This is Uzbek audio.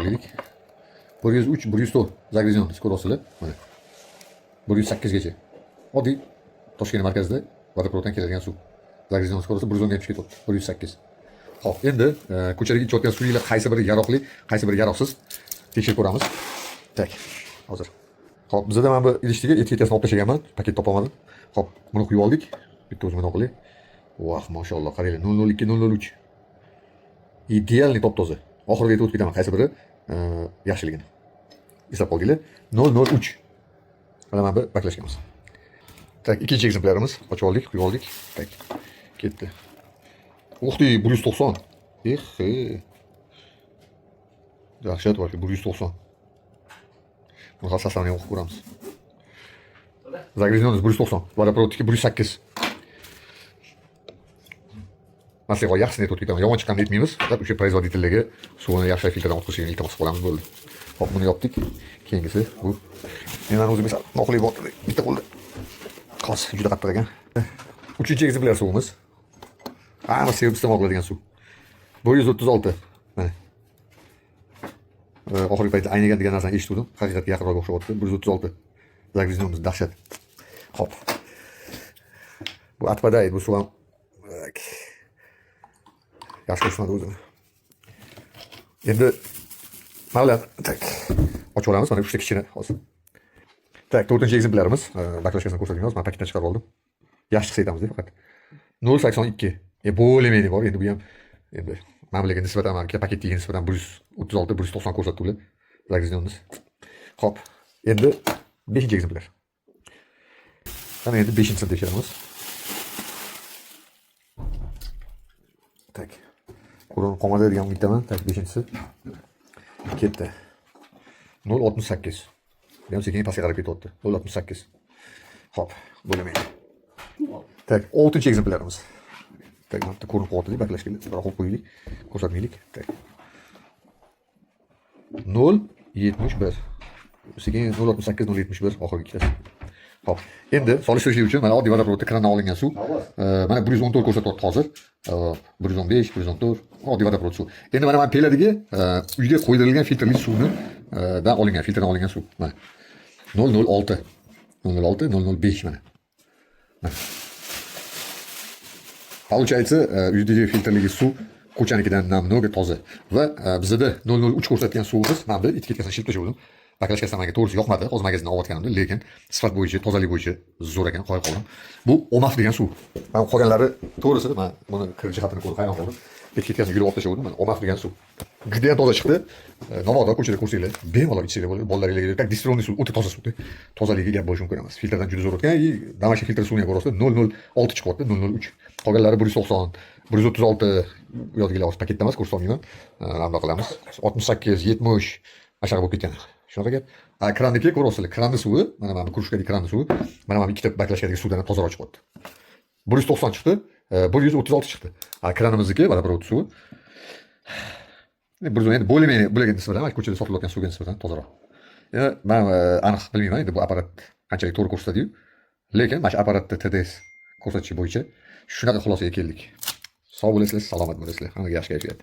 Olaylik. 103, 104 zagrezion skorosili mana. 108 gacha. Oddiy Toshkent markazida vodoprovoddan keladigan suv. Zagrezion skorosi 110 ga tushib ketdi. 108. Xo'p, endi ko'chadagi ichayotgan suvinglar qaysi biri yaroqli, qaysi biri yaroqsiz tekshirib ko'ramiz. Tak, hozir. Xo'p, bizda mana bu idishga etiketini olib tashlaganman, paket topolmadim. Xo'p, buni quyib oldik. Bitta o'zimni oqli. Voh, mashalloh, qaranglar, 002 003. Idealniy top-toza. Oxiriga yetib o'tib ketaman, qaysi biri yaxshiligini. Eslab qoldinglar. 003. Mana bu baklashganmiz. Tak, ikkinchi ekzemplarimiz ochib oldik, quyib oldik. Tak, ketdi. Uxti, 190. Dahshat bor, 190. Buni hassasini o'qib ko'ramiz. Zagrezion 190, vodoprovodniki 108. Maslahat yaxshisini aytib ketaman. Yomon chiqqanini aytmaymiz. Faqat o'sha производительlarga suvni yaxshi filtrdan o'tkazishni iltimos qilamiz bo'ldi. Hop, buni yopdik. Keyingisi bu. Men o'zim esa noqulay bo'ldi. Bitta qo'lda. Qos juda qattiq ekan. Uchinchi ekzemplyar suvimiz. Hamma sevib iste'mol qiladigan suv. 136. Mana. Oxirgi paytda aynagan degan narsani eshitdim. Haqiqatga yaqinroq o'xshabotdi. 136. Zagrezionimiz dahshat. Hop. Bu atpaday, bu suv ham yaxshi ko'rsatmadi o'zini. Endi mana tak ochib olamiz. Mana 3 ta kichkina hozir. Tak, 4-chi ekzemplyarimiz. Baklashkasini ko'rsatamiz. Men paketdan chiqarib oldim. Yaxshi his etamiz faqat. 082. Bo'lamaydi bor. Endi bu ham endi mamlakatga nisbatan paketga nisbatan 136, 190 ko'rsatdi ular. Zagrezionimiz. Xo'p. Endi 5-chi ekzemplyar. Mana endi 5-chisini tekshiramiz. Tak. Ko'rinib qolmaydigan bittaman. Tak, 5-chisi. Ketdi. 068. Bu ham sekin pastga qarab ketyapti. 068. Xo'p, bo'lamaydi. Tak, 6-chi ekzemplyarimiz. Tak, mana ko'rinib qolyapti, baklashga biroq qo'yib qo'yaylik. Ko'rsatmaylik. Tak. 071. Sekin 068, 071 oxirgi ikkitasi. Xo'p, endi solishtirishlik uchun mana oddiy vodoprovodda krandan olingan suv. Mana 114 ko'rsatyapti hozir. 115, 114 oddiy vodoprovod suv. Endi mana peladagi uyda qo'ydirilgan filtrli suvni dan olingan, filtrdan olingan suv. Mana 006, 006, 005 mana. Получается, uydagi filtrli suv ko'chanikidan namnoga toza va bizda 003 ko'rsatgan suvimiz mana bu etiketkasini shilib tashladim. Baklashkasi menga to'g'risi yoqmadi. Hozir magazindan olayotganimda, lekin sifat bo'yicha, tozalik bo'yicha zo'r ekan, qoyil qoldim. Bu OMAF degan suv. Men qolganlari to'g'risi men buni kir jihatini ko'rib hayron qoldim. Etiketkasini yulib olib tashladim. Mana OMAF degan suv. Juda ham toza chiqdi. Navoda ko'chada ko'rsanglar, bemalol ichsanglar bo'ladi. Bolalaringizga tak distillirованный suv, o'ta toza suvda. Tozaligi gap bo'lishi mumkin emas. Filtrdan juda zo'r o'tgan. Damashq filtr suvini ko'rasizlar 006 chiqyapti, 003. Qolganlari 190, 136 yodgilar hozir paketda emas, ko'rsatmayman. Mana qilamiz. 68, 70 ashara bo'lib ketgan. Shunaqa gap. Kranniki ko'rasizlar, kranni suvi, mana krujkadagi kranni suvi, mana ikkita baklashkadagi suvdan tozaroq chiqyapti. 190 chiqdi, 136 chiqdi. Kranimizniki vodoprovod suvi. Endi bo'lamaydi, bularga nisbatan, ko'chada sotilayotgan suvga nisbatan tozaroq. Endi men aniq bilmayman, endi bu apparat qanchalik to'g'ri ko'rsatadi-yu. Lekin mana shu apparatda TDS ko'rsatishi bo'yicha shunaqa xulosaga keldik. Sog' bo'lasizlar, salomat bo'lasizlar. Hammaga yaxshi kayfiyat.